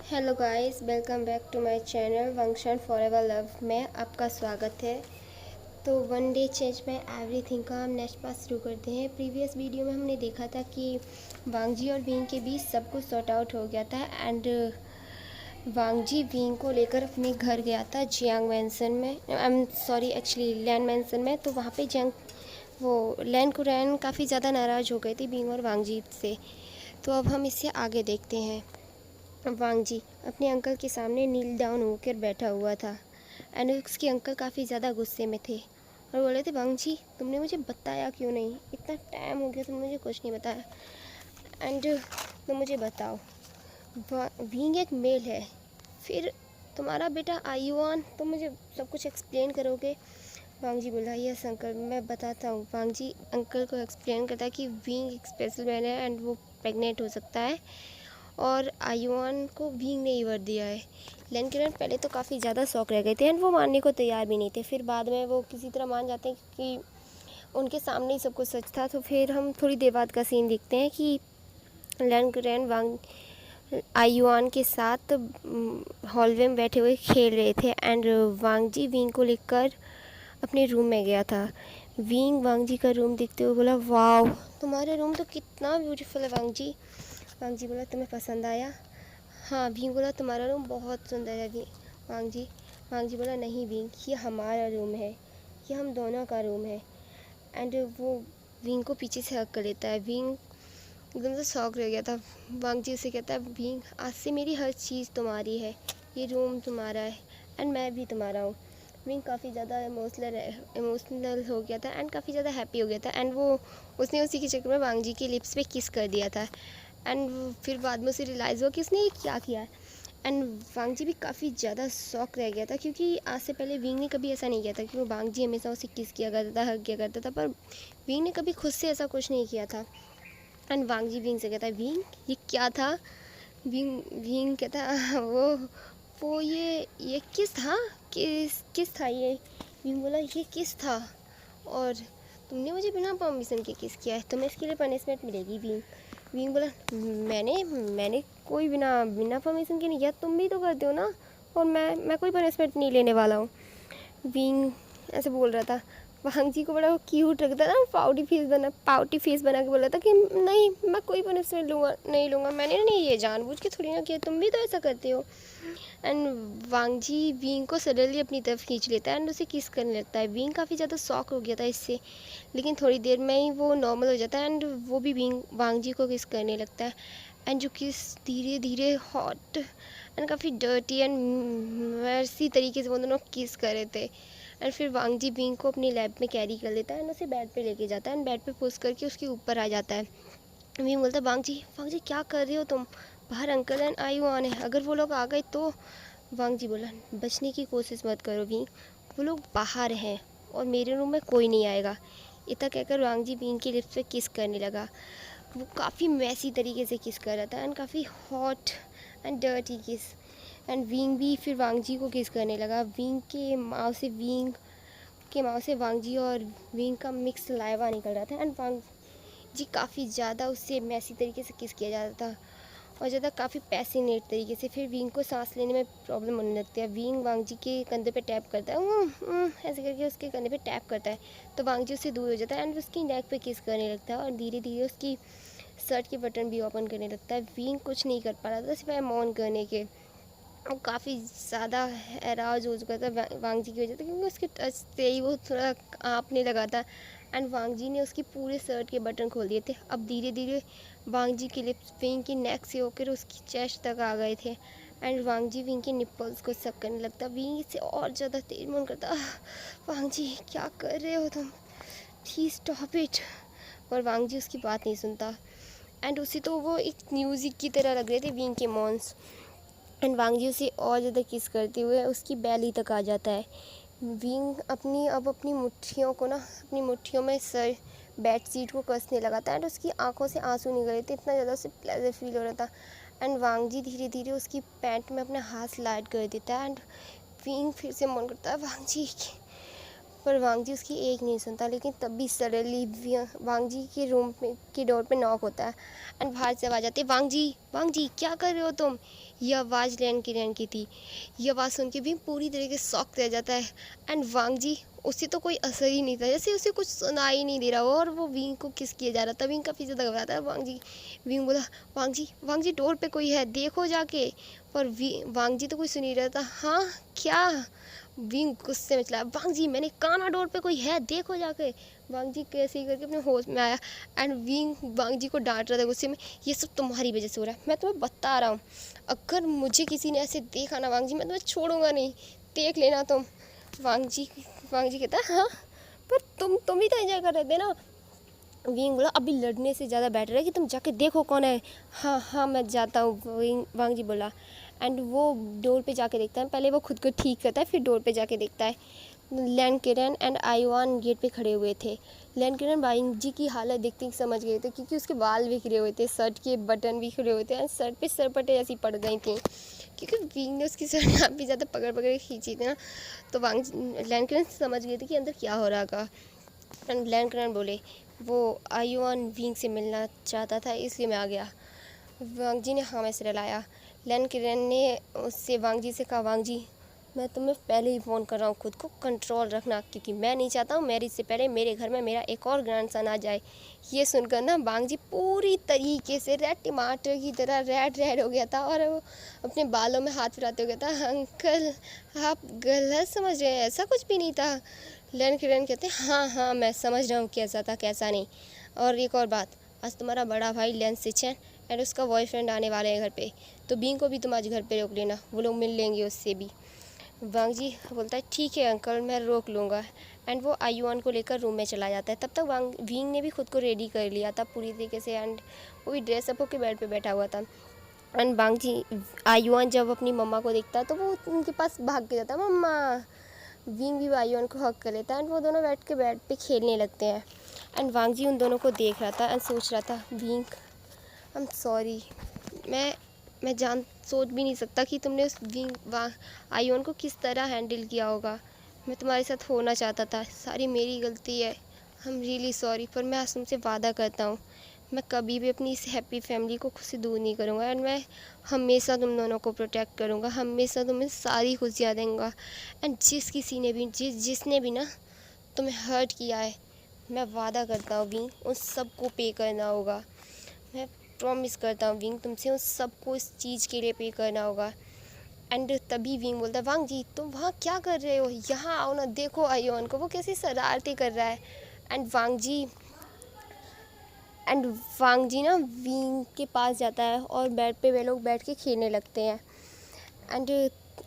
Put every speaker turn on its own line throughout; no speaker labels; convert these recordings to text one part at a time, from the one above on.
Hello guys, welcome back to my channel वंक्शन forever love में आपका स्वागत है। तो वन डे चेंज में एवरीथिंग का हम नेक्स्ट पार्ट शुरू करते हैं। प्रीवियस वीडियो में हमने देखा था कि वांगजी और विंग के बीच सब कुछ सॉर्ट आउट हो गया था एंड वांगजी विंग को लेकर अपने घर गया था जियांग मैंसन में। I am sorry, actually land mansion में। तो वहाँ पे जियांग वो लैंड कुरैन काफ़ी ज़्यादा नाराज़ हो गई थी विंग और वांगजी से। तो अब हम इससे आगे देखते हैं। वांगजी अपने अंकल के सामने नील डाउन होकर बैठा हुआ था एंड उसके अंकल काफ़ी ज़्यादा गुस्से में थे और बोले थे, वांगजी तुमने मुझे बताया क्यों नहीं? इतना टाइम हो गया, तुमने मुझे कुछ नहीं बताया एंड तुम मुझे बताओ, विंग एक मेल है, फिर तुम्हारा बेटा आयुआन, तुम मुझे सब कुछ एक्सप्लेन करोगे? वांगजी बोला, यस अंकल मैं बताता हूँ। वांगजी अंकल को एक्सप्लेन करता है कि विंग एक स्पेशल मैन है एंड वो प्रेग्नेंट हो सकता है और आयुआन को विंग ने ही वर दिया है। लैंड पहले तो काफ़ी ज़्यादा शौक रह गए थे एंड वो मानने को तैयार भी नहीं थे। फिर बाद में वो किसी तरह मान जाते हैं क्योंकि उनके सामने ही सब कुछ सच था। तो फिर हम थोड़ी देर बाद का सीन देखते हैं कि लैंड वांग आयुआन के साथ हॉलवे में बैठे हुए खेल रहे थे एंड वांगजी विंग को लेकर अपने रूम में गया था। विंग वांगजी का रूम देखते हुए बोला, वाओ तुम्हारा रूम तो कितना ब्यूटीफुल है वांगजी। वांगजी बोला, तुम्हें पसंद आया? हाँ। विंग बोला, तुम्हारा रूम बहुत सुंदर है वांगजी। वांगजी बोला, नहीं विंग, ये हमारा रूम है, ये हम दोनों का रूम है। एंड वो विंग को पीछे से हक कर लेता है। विंग एकदम से शॉक रह गया था। वांगजी उसे कहता है, विंग आज से मेरी हर चीज़ तुम्हारी है, ये रूम तुम्हारा है एंड मैं भी तुम्हारा हूँ। विंग काफ़ी ज़्यादा इमोशनल हो गया था एंड काफ़ी ज़्यादा हैप्पी हो गया था एंड उसने उसी के चक्कर में वांगजी के लिप्स पे किस कर दिया था एंड फिर बाद में उसे रियलाइज़ हुआ कि उसने ये क्या किया है एंड वांगजी भी काफ़ी ज़्यादा शॉक रह गया था क्योंकि आज से पहले विंग ने कभी ऐसा नहीं किया था कि वो वांगजी हमेशा उसे किस किया करता था, हग किया करता था, पर विंग ने कभी खुद से ऐसा कुछ नहीं किया था। एंड वांगजी विंग से कहता है, विंग ये क्या था? विंग विंग कहता है, वो ये किस था? किस था ये? विंग बोला, ये किस था और तुमने मुझे बिना परमिशन के किस किया है, तुम्हें इसके लिए पनिशमेंट मिलेगी। विंग बोला, मैंने कोई बिना परमिशन के नहीं किया, तुम भी तो करते हो ना, और मैं कोई पनिशमेंट नहीं लेने वाला हूँ। विंग ऐसे बोल रहा था। वांगजी को बड़ा क्यूट लगता था, पाउटी फेस बना के बोला था कि नहीं मैं कोई पनिशमेंट नहीं लूँगा, मैंने नहीं ये जानबूझ के थोड़ी ना किया, तुम भी तो ऐसा करते हो। एंड वांगजी विंग को सडनली अपनी तरफ खींच लेता है एंड उसे किस करने लगता है। विंग काफ़ी ज़्यादा शॉक हो गया था इससे, लेकिन थोड़ी देर में ही वो नॉर्मल हो जाता है एंड वो भी वांगजी को किस करने लगता है एंड जो किस धीरे धीरे हॉट एंड काफ़ी डर्टी एंड मैसी तरीके से वो दोनों किस कर रहे थे। एंड फिर वांगजी विंग को अपनी लैब में कैरी कर लेता है एंड उसे बेड पे लेके जाता है एंड बेड पे पुश करके उसके ऊपर आ जाता है। विंग बोलता है, वांगजी क्या कर रहे हो तुम? बाहर अंकल एंड आयुआन है, अगर वो लोग आ गए तो? वांगजी बोला, बचने की कोशिश मत करो विंग, वो लोग बाहर हैं और मेरे रूम में कोई नहीं आएगा। इतना कहकर वांगजी विंग की लिप्स पे किस करने लगा। वो काफ़ी मैसी तरीके से किस कर रहा था एंड काफ़ी हॉट एंड डर्टी किस। एंड विंग भी फिर वांगजी को किस करने लगा। विंग के माँ से वांगजी और विंग का मिक्स लाइवा निकल रहा था एंड वांगजी काफ़ी ज़्यादा उससे मैसी तरीके से किस किया जाता था और ज़्यादा काफ़ी पैसिनेट तरीके से। फिर विंग को सांस लेने में प्रॉब्लम होने लगती है। विंग वांगजी के कंधे पे टैप करता है, ऐसे करके उसके कंधे पे टैप करता है तो वांगजी उससे दूर हो जाता है एंड उसकी नेक पे किस करने लगता है और धीरे धीरे उसकी शर्ट के बटन भी ओपन करने लगता है। विंग कुछ नहीं कर पा रहा था सिवाय मौन करने के। वो काफ़ी ज़्यादा एराज हो चुका था वांगजी की वजह से, क्योंकि उसके टच से ही वो थोड़ा काँपने लगा था एंड वांगजी ने उसकी पूरे शर्ट के बटन खोल दिए थे। अब धीरे धीरे वांगजी के लिप्स विंग की नेक से होकर उसकी चेस्ट तक आ गए थे एंड वांगजी विंग के निप्पल्स को सक करने लगता। विंग इससे और ज़्यादा तेज मन करता, वांगजी क्या कर रहे हो तुम, प्लीज स्टॉप इट। पर वांगजी उसकी बात नहीं सुनता एंड उसे तो वो एक म्यूज़िक की तरह लग रहे थे विंग के मॉन्स। एंड वांगजी उसे और ज़्यादा किस करते हुए उसकी बैली तक आ जाता है। विंग अपनी मुट्ठियों को ना अपनी मुट्ठियों में सर बेड शीट को कसने लगा था एंड उसकी आंखों से आंसू निकल रहे थे, इतना ज़्यादा उसे प्लेजर फील हो रहा था। एंड वांगजी धीरे धीरे उसकी पैंट में अपना हाथ स्लाइड कर देता है एंड विंग फिर से मन करता है, पर वांग जी उसकी एक नहीं सुनता। लेकिन तब भी सडनली वांग जी के रूम में की डोर पे नॉक होता है एंड बाहर से आवाज़ आती है, वांग जी क्या कर रहे हो तुम। यह आवाज़ लैन की थी। यह आवाज़ सुन के भी पूरी तरीके से शॉक रह जाता है एंड वांग जी, उसे तो कोई असर ही नहीं था, जैसे उसे कुछ सुना ही नहीं दे रहा हो और वो विंग को किस किया जा रहा था। विंग काफ़ी ज़्यादा घबराता है। विंग बोला, वांग जी डोर पे कोई है, देखो जाके। पर वांग जी तो कोई सुन नहीं रहा था। हाँ क्या। विंग गुस्से में चला, वांग जी मैंने कहा ना डोर पे कोई है, देखो जाके। वांग जी कैसे ही करके अपने होश में आया एंड विंग वांग जी को डांट रहा था गुस्से में, ये सब तुम्हारी वजह से हो रहा है, मैं तुम्हें बता रहा हूँ। अगर मुझे किसी ने ऐसे देखा ना वांग जी, मैं तुम्हें छोड़ूंगा नहीं, देख लेना तुम। वांग जी कहता है, हाँ पर तुम ही तो एंजॉय कर रहे थे ना। विंग बोला, अभी लड़ने से ज़्यादा बेटर है कि तुम जाके देखो कौन है। हाँ मैं जाता हूँ, वांग जी बोला एंड वो डोर पे जाके देखता है। पहले वो खुद को ठीक करता है, फिर डोर पे जाके देखता है। लैन किरण एंड आईवान गेट पे खड़े हुए थे। लैन किरण वांग जी की हालत देखते ही समझ गए थे, क्योंकि उसके बाल बिखरे हुए थे, शर्ट के बटन बिखरे हुए थे एंड शर्ट पे सरपटे ऐसी पड़ गई थी, क्योंकि विंग ने उसकी शर्ट काफ़ी ज़्यादा पकड़ के खींची थी ना। तो लैन किरण समझ गए थे कि अंदर क्या हो रहा था। एंड लैन किरण बोले, वो आयुआन विंग से मिलना चाहता था, इसलिए मैं आ गया। वांग जी ने हाँ में सिर हिलाया। लैन किरण ने उससे वांग जी से कहा, वांग जी मैं तुम्हें पहले ही फ़ोन कर रहा हूँ, खुद को कंट्रोल रखना, क्योंकि मैं नहीं चाहता हूँ मैरिज से पहले मेरे घर में मेरा एक और ग्रैंडसन आ जाए। ये सुनकर ना वांग जी पूरी तरीके से रेड टमाटर की तरह रेड हो गया था और वो अपने बालों में हाथ फिराते हो गया था। अंकल आप गलत समझ रहे हैं, ऐसा कुछ भी नहीं था। लैन किरण कहते, हाँ मैं समझ रहा हूँ कैसा था कैसा नहीं। और एक और बात, आज तुम्हारा बड़ा भाई लैन सिचन एंड उसका बॉयफ्रेंड आने वाले हैं घर पे, तो बींग को भी तुम आज घर पे रोक लेना, वो लोग मिल लेंगे उससे भी। वांग जी बोलता है, ठीक है अंकल मैं रोक लूँगा एंड वो आयुआन को लेकर रूम में चला जाता है। तब तक विंग ने भी खुद को रेडी कर लिया था पूरी तरीके से एंड वो भी ड्रेसअप होकर बेड पे बैठा हुआ था। एंड वांग जी आयुआन जब अपनी मम्मा को देखता है तो वो उनके पास भाग के जाता है, मम्मा। विंग भी आयुआन को हक कर लेता है एंड वो दोनों बैठ के बेड पे खेलने लगते हैं। एंड वांग जी उन दोनों को देख रहा था एंड सोच रहा था, विंग आई एम सॉरी, मैं सोच भी नहीं सकता कि तुमने उस आयुन को किस तरह हैंडल किया होगा। मैं तुम्हारे साथ होना चाहता था, सारी मेरी गलती है, आई एम रियली सॉरी। पर मैं आज तुमसे वादा करता हूँ, मैं कभी भी अपनी इस हैप्पी फैमिली को खुद से दूर नहीं करूँगा एंड मैं हमेशा तुम दोनों को प्रोटेक्ट करूँगा, हमेशा तुम्हें सारी खुशियाँ दूँगा। एंड जिसने भी ना तुम्हें हर्ट किया है, मैं वादा करता हूँ विंग उन सबको पे करना होगा। मैं प्रॉमिस करता हूँ विंग, तुमसे उन सबको इस चीज़ के लिए पे करना होगा। एंड तभी विंग बोलता है, वांग जी तुम वहाँ क्या कर रहे हो, यहाँ आओ ना, देखो आयोन को, वो कैसी शरारतें कर रहा है। एंड वांग जी ना विंग के पास जाता है और बेड पे वे लोग बैठ के खेलने लगते हैं। एंड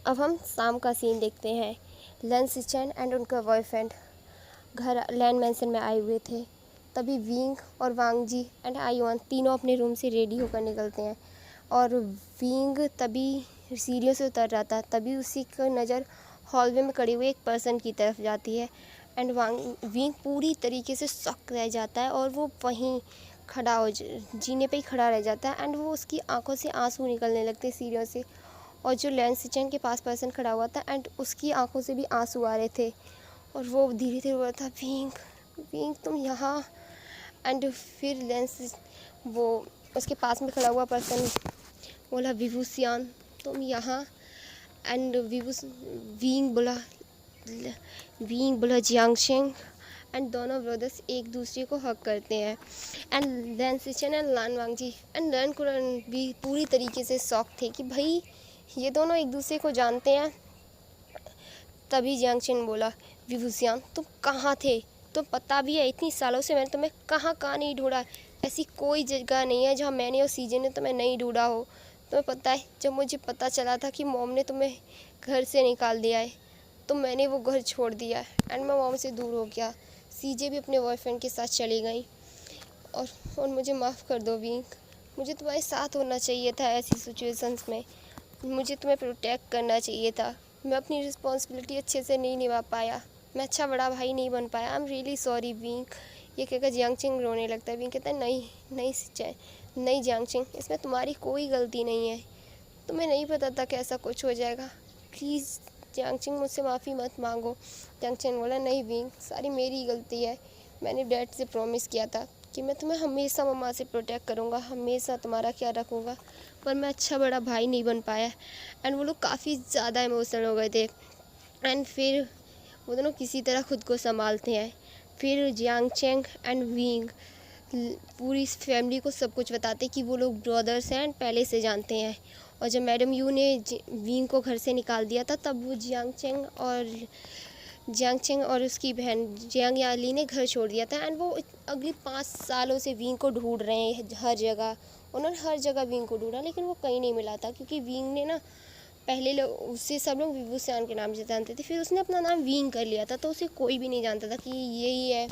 अब हम शाम का सीन देखते हैं। लैन सिचन एंड उनका बॉयफ्रेंड घर लैंड मैंसन में आए हुए थे। तभी विंग और वांग जी एंड आयुआन तीनों अपने रूम से रेडी होकर निकलते हैं और विंग तभी सीढ़ियों से उतर रहा था, तभी उसी की नज़र हॉलवे में खड़े हुए एक पर्सन की तरफ जाती है एंड विंग पूरी तरीके से शॉक रह जाता है और वो वहीं खड़ा हो जीने पे ही खड़ा रह जाता है एंड वो उसकी आंखों से आंसू निकलने लगते सीढ़ियों से। और जो लैन सिचन के पास पर्सन खड़ा हुआ था एंड उसकी आंखों से भी आंसू आ रहे थे और वो धीरे धीरे बोला था, विंग तुम यहाँ। एंड फिर लेंस वो उसके पास में खड़ा हुआ पर्सन बोला, विभूसियान तुम यहाँ। एंड विंग बोला जियांगशेंग। एंड दोनों ब्रदर्स एक दूसरे को हक करते हैं and Lan Xichen and Lan Wangji and Lan Qiren भी पूरी तरीके से शॉक थे कि भाई ये दोनों एक दूसरे को जानते हैं। तभी जियांगशेन बोला, विभूसियान तुम कहाँ थे, तो पता भी है इतनी सालों से मैंने तुम्हें कहाँ नहीं ढूंढा, ऐसी कोई जगह नहीं है जहाँ मैंने और सीजन ने तुम्हें नहीं ढूंढा हो। तुम्हें पता है जब मुझे पता चला था कि मॉम ने तुम्हें घर से निकाल दिया है तो मैंने वो घर छोड़ दिया एंड मैं मॉम से दूर हो गया। सीजे भी अपने बॉयफ्रेंड के साथ चली गई और मुझे माफ़ कर दो विंग, मुझे तुम्हारे साथ होना चाहिए था ऐसी सिचुएशंस में, मुझे तुम्हें प्रोटेक्ट करना चाहिए था। मैं अपनी रिस्पॉन्सिबिलिटी अच्छे से नहीं निभा पाया, मैं अच्छा बड़ा भाई नहीं बन पाया, I am really sorry wing. ये कहकर जियांगशिंग रोने लगता है। विंग कहता है, नहीं जियांगशिंग, इसमें तुम्हारी कोई गलती नहीं है, तुम्हें नहीं पता था कि ऐसा कुछ हो जाएगा, प्लीज़ जियांगचेंग मुझसे माफ़ी मत मांगो। जियांगचेंग बोला नहीं विंग, सारी मेरी गलती है, मैंने डैड से प्रॉमिस किया था कि मैं तुम्हें हमेशा मम्मा से प्रोटेक्ट करूँगा, हमेशा तुम्हारा ख्याल रखूँगा, पर मैं अच्छा बड़ा भाई नहीं बन पाया। एंड वो लोग काफ़ी ज़्यादा इमोशनल हो गए थे। एंड फिर वो दोनों किसी तरह खुद को संभालते हैं। फिर जियांगचेंग एंड विंग पूरी फैमिली को सब कुछ बताते कि वो लोग ब्रदर्स हैं एंड पहले से जानते हैं। और जब मैडम यू ने विंग को घर से निकाल दिया था, तब वो जियांगचेंग और उसकी बहन जियांग याली ने घर छोड़ दिया था। एंड वो अगली 5 सालों से विंग को ढूंढ रहे हैं हर जगह। उन्होंने हर जगह विंग को ढूंढा, लेकिन वो कहीं नहीं मिला था, क्योंकि विंग ने ना पहले लोग उससे सब लोग विवुसियान के नाम से जानते थे, फिर उसने अपना नाम विंग कर लिया था, तो उसे कोई भी नहीं जानता था कि यही है,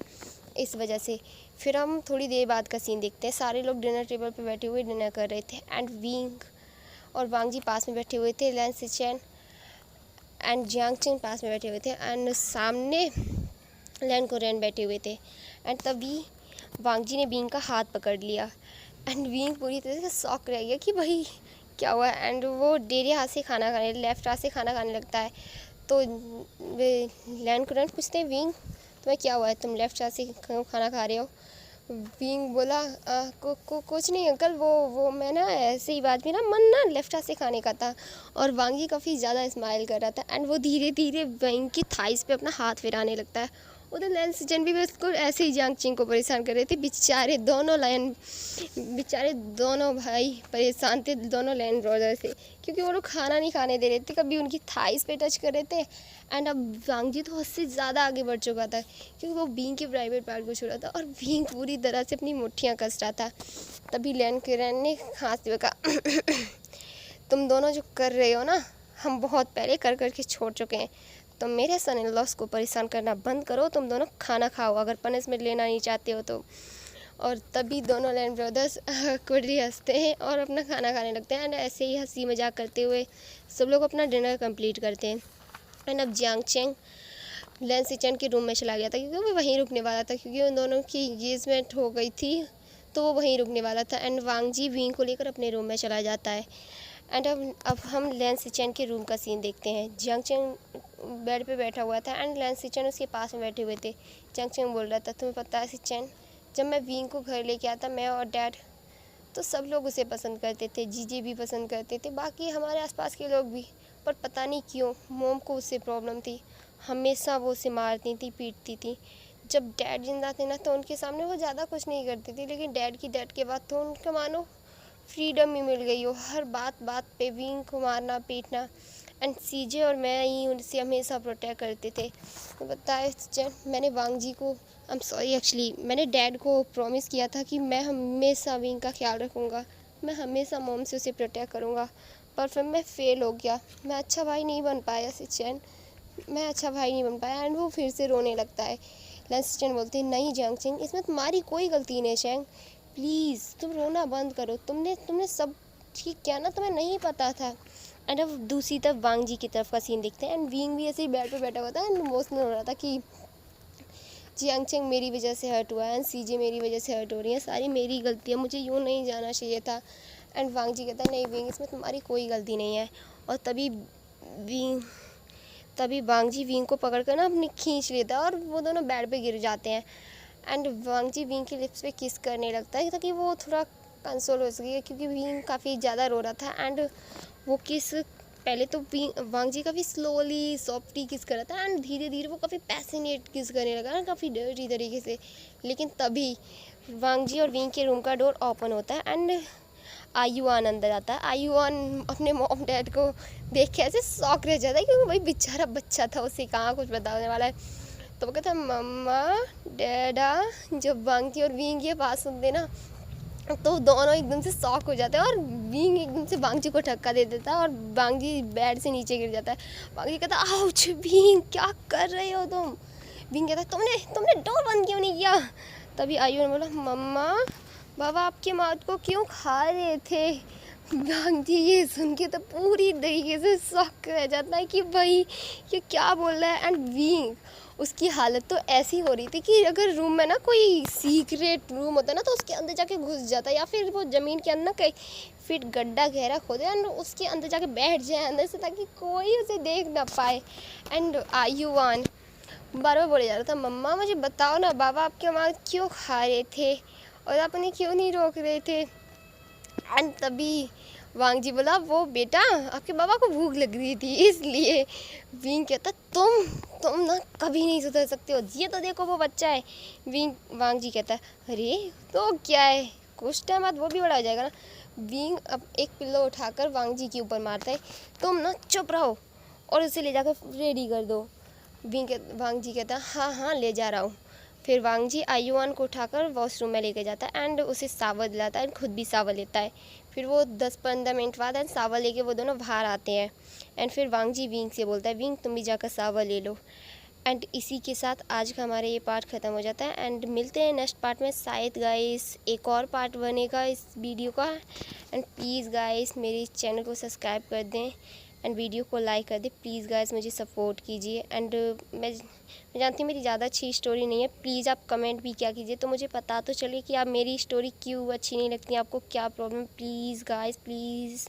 इस वजह से। फिर हम थोड़ी देर बाद का सीन देखते हैं। सारे लोग डिनर टेबल पे बैठे हुए डिनर कर रहे थे एंड विंग और वांग जी पास में बैठे हुए थे, लैन सिचेन एंड जियांगचेंग पास में बैठे हुए थे एंड सामने लैन कोरियन बैठे हुए थे। एंड तभी वांग जी ने विंग का हाथ पकड़ लिया एंड विंग पूरी तरह से शॉक रह गया कि भाई क्या हुआ। एंड वो डेरे हाथ से खाना खाने, लेफ्ट हाथ से खाना खाने लगता है। तो लैन कोरियन पूछते हैं विंग तुम्हें क्या हुआ है, तुम लेफ्ट हाथ से खाना खा रहे हो। विंग बोला कुछ नहीं अंकल, वो मैं ना ऐसे ही बात भी ना मन ना लेफ्ट हाथ से खाने का था। और वांग जी काफ़ी ज़्यादा स्माइल कर रहा था एंड वो धीरे धीरे विंग की थाइस पे अपना हाथ फिराने लगता है। उधर लैन सिचेन भी उसको ऐसे ही जियांगचेंग को परेशान कर रहे थे। बेचारे दोनों भाई परेशान थे, दोनों लैन ब्रदर थे, क्योंकि वो लोग खाना नहीं खाने दे रहे थे, कभी उनकी थाइस पे टच कर रहे थे। एंड अब वांग जी तो उससे ज़्यादा आगे बढ़ चुका था, क्योंकि वो विंग के प्राइवेट पार्ट को छोड़ा था और विंग पूरी तरह से अपनी मुट्ठियाँ कस रहा था। तभी लैन कोरियन ने खांसते हुए कहा तुम दोनों जो कर रहे हो ना, हम बहुत पहले कर करके छोड़ चुके हैं। तुम मेरे सन इन लॉस को परेशान करना बंद करो, तुम दोनों खाना खाओ अगर पनिशमेंट लेना नहीं चाहते हो तो। और तभी दोनों लैन ब्रदर्स कुर्री हंसते हैं और अपना खाना खाने लगते हैं। एंड ऐसे ही हंसी मजाक करते हुए सब लोग अपना डिनर कंप्लीट करते हैं। एंड अब जियांगचेंग लैन सिचेन के रूम में चला गया था, क्योंकि वो वहीं रुकने वाला था, क्योंकि उन दोनों की एंगेजमेंट हो गई थी, तो वो वहीं रुकने वाला था। एंड वांग जी विंग को लेकर अपने रूम में चला जाता है। एंड अब हम लैन सिचेन के रूम का सीन देखते हैं। जियांगचेंग बेड पे बैठा हुआ था एंड लैन सिचेन उसके पास में बैठे हुए थे। जियांगचेंग बोल रहा था तुम्हें पता है सिचेन, जब मैं विंग को घर लेके आता, मैं और डैड, तो सब लोग उसे पसंद करते थे, जीजे भी पसंद करते थे, बाकी हमारे आसपास के लोग भी, पर पता नहीं क्यों मोम को उससे प्रॉब्लम थी, हमेशा वो उसे मारती थी, पीटती थी। जब डैड जिंदा थे ना, तो उनके सामने वो ज़्यादा कुछ नहीं करती थी, लेकिन डैड की डेथ के बाद तो उनका मानो फ्रीडम ही मिल गई हो, हर बात बात पे विंग को मारना पीटना। एंड सीजे और मैं ही उनसे हमेशा प्रोटेक्ट करते थे। तो बताए मैंने वांग जी को एक्चुअली मैंने डैड को प्रॉमिस किया था कि मैं हमेशा विंग का ख्याल रखूँगा, मैं हमेशा मॉम से उसे प्रोटेक्ट करूँगा, पर फिर मैं फेल हो गया, मैं अच्छा भाई नहीं बन पाया सिचेन, मैं अच्छा भाई नहीं बन पाया। एंड वो फिर से रोने लगता है। लैन सिचेन बोलते हैं नहीं जियांगचेंग, इसमें तुम्हारी कोई गलती नहीं चेंग, प्लीज़ तुम रोना बंद करो, तुमने सब ठीक किया ना, तुम्हें नहीं पता था। एंड अब दूसरी तरफ वांग जी की तरफ का सीन देखते हैं। एंड विंग भी ऐसे ही बेड पे बैठा हुआ था एंड इमोशनल हो रहा था कि जियांगचेंग मेरी वजह से हर्ट हुआ है एंड सीजे मेरी वजह से हर्ट हो रही है, सारी मेरी गलती है, मुझे यूँ नहीं जाना चाहिए था। एंड वांग जी कहता है नहीं विंग, इसमें तुम्हारी कोई गलती नहीं है। और तभी वांग जी विंग को पकड़ कर ना अपनी खींच लेता है और वो दोनों बेड पे गिर जाते हैं। एंड वांग जी विंग के लिप्स पे किस करने लगता है, ताकि वो थोड़ा कंसोल हो सके, क्योंकि विंग काफ़ी ज़्यादा रो रहा था। एंड वो किस पहले तो वांग जी काफ़ी स्लोली सॉफ्टली किस कर रहा था एंड धीरे धीरे वो काफ़ी पैसिनेट किस करने लगा, काफ़ी डर्टी तरीके से। लेकिन तभी वांग जी और विंग के रूम का डोर ओपन होता है एंड आयुआन अंदर आता है। आयुआन अपने मॉम डैड को देख के ऐसे शॉक रह जाता है, क्योंकि भाई बेचारा बच्चा था, उसे कहाँ कुछ बताने वाला है। तो वो कहता है मम्मा डैडा। जब वांग जी और विंग के पास सुनते ना, तो दोनों एकदम से शॉक हो जाते हैं और विंग एकदम से वांग जी को धक्का दे देता है और वांग जी बेड से नीचे गिर जाता है। वांग जी कहता है आउच विंग, क्या कर रहे हो तुम। विंग कहता है तुमने डोर बंद क्यों नहीं किया। तभी आयु ने बोला मम्मा बाबा आपके मौत को क्यों खा रहे थे, वांग जी ये सुन के तो पूरी तरीके से शॉक रह जाता है कि भाई ये क्या बोल रहा है। एंड विंग उसकी हालत तो ऐसी हो रही थी कि अगर रूम में ना कोई सीक्रेट रूम होता ना तो उसके अंदर जाके घुस जाता, या फिर वो ज़मीन के अंदर ना कहीं फिट गड्ढा गहरा खोदे एंड उसके अंदर जाके बैठ जाए अंदर से, ताकि कोई उसे देख ना पाए। एंड आयुवान बार बार बोले जा रहा था, मम्मा मुझे बताओ ना बाबा आपके वहाँ क्यों खा रहे थे और आप उन्हें क्यों नहीं रोक रहे थे। एंड तभी वांग जी बोला, वो बेटा आपके बाबा को भूख लग रही थी इसलिए। विंग कहता, तुम ना कभी नहीं सुधर सकते हो, ये तो देखो वो बच्चा है। वांग जी कहता, अरे तो क्या है, कुछ टाइम बाद वो भी बड़ा हो जाएगा ना। विंग अब एक पिल्लो उठाकर वांग जी के ऊपर मारता है, तुम ना चुप रहो और उसे ले जाकर रेडी कर दो। वांग जी कहता, हाँ हाँ ले जा रहा हूँ। फिर वांग जी आयुआन को उठाकर वॉशरूम में लेकर जाता है एंड उसे सावर दिलाता है, खुद भी सावर लेता है। फिर वो 10-15 मिनट बाद एंड सावर लेके वो दोनों बाहर आते हैं। एंड फिर वांग जी विंग से बोलता है, विंग तुम भी जाकर सावर ले लो। एंड इसी के साथ आज का हमारा ये पार्ट ख़त्म हो जाता है एंड मिलते हैं नेक्स्ट पार्ट में। शायद गाइस एक और पार्ट बनेगा इस वीडियो का। एंड प्लीज़ गाइस मेरे चैनल को सब्सक्राइब कर दें एंड वीडियो को लाइक कर दें प्लीज़ गाइस, मुझे सपोर्ट कीजिए। एंड मैं जानती हूँ मेरी ज़्यादा अच्छी स्टोरी नहीं है, प्लीज़ आप कमेंट भी क्या कीजिए तो मुझे पता तो चले कि आप मेरी स्टोरी क्यों अच्छी नहीं लगती, आपको क्या प्रॉब्लम। Please guys please.